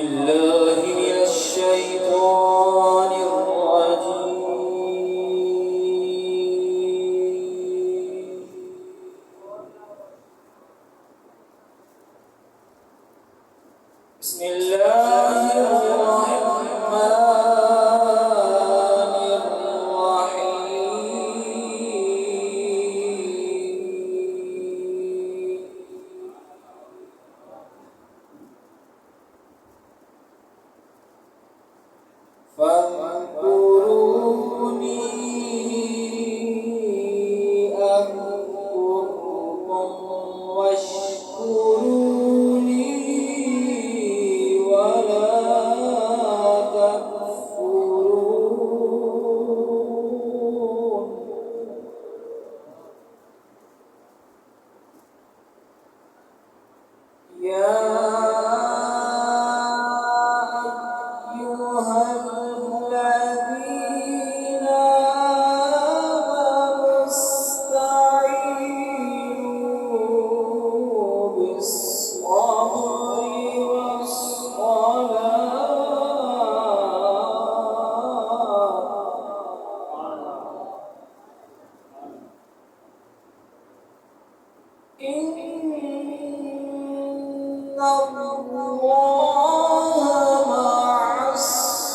الله من الشيطان الرجيم. بسم الله الرحمن الرحيم. فاذكروني أذكركم واشكروا لي ولا تكفرون. يا أيها الذين آمنوا استعينوا بالصبر والصلاة إن الله مع الصابرين.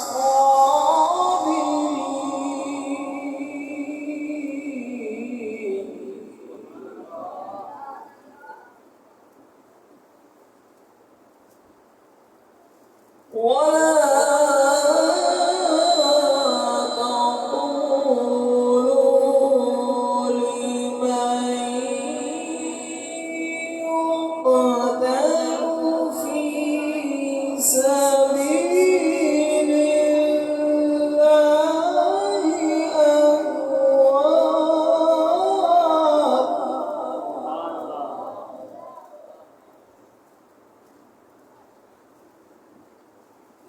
ولا تقولوا لمن يقتل في سبيل الله أموات،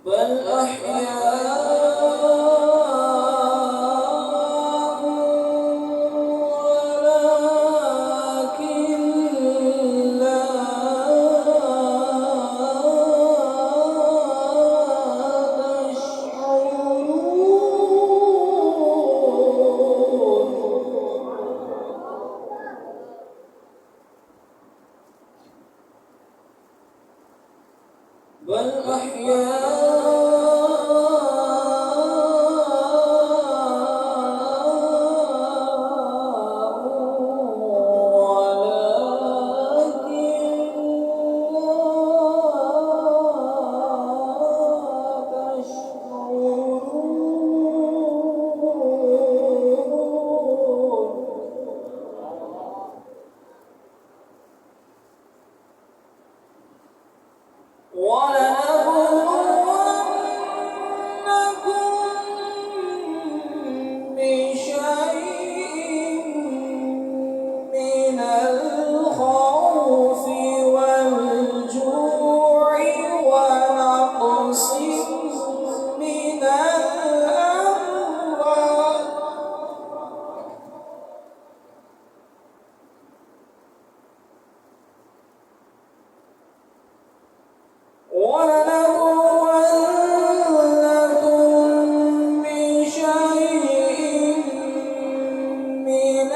بل أحياء ولكن لا تشعرون. بل أحياء ولكن لا تشعرون. ولنبلونكم بشيء من الخوف والجوع ونقص من الأموال ولنبلونكم بشيء من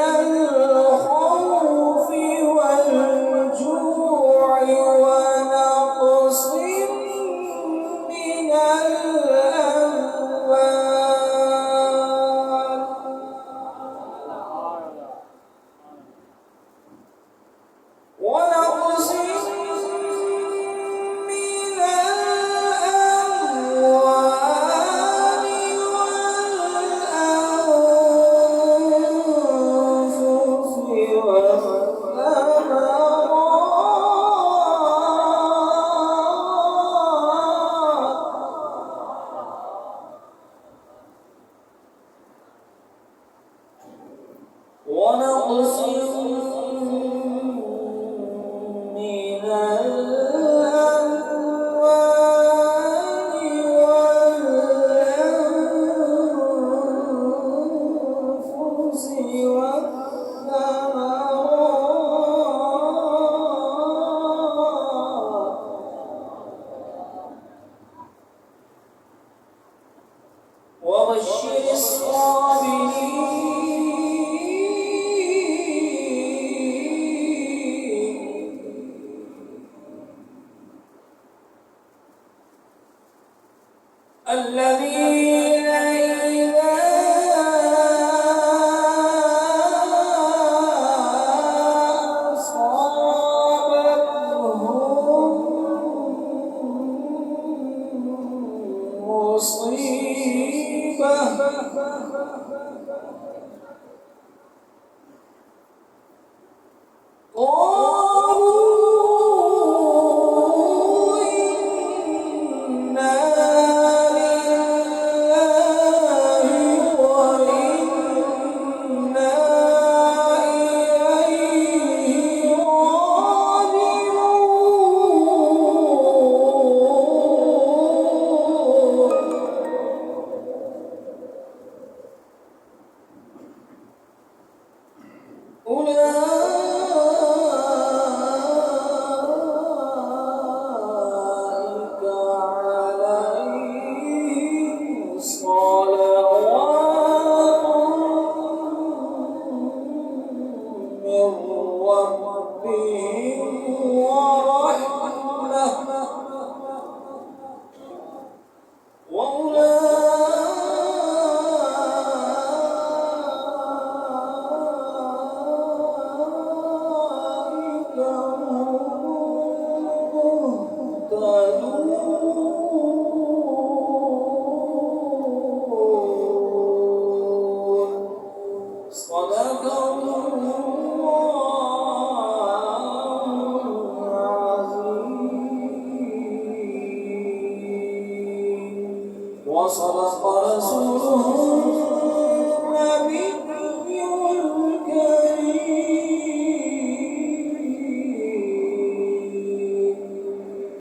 الخوف والجوع ونقص من الأموال ونقص من الأموال والأنفس والثمرات وبشر الصابرين الذين إذا أصابتهم مصيبة أولئك عليهم صلوات من ربهم ورحمة وأولئك صدق الله العظيم وصدق رسوله النبي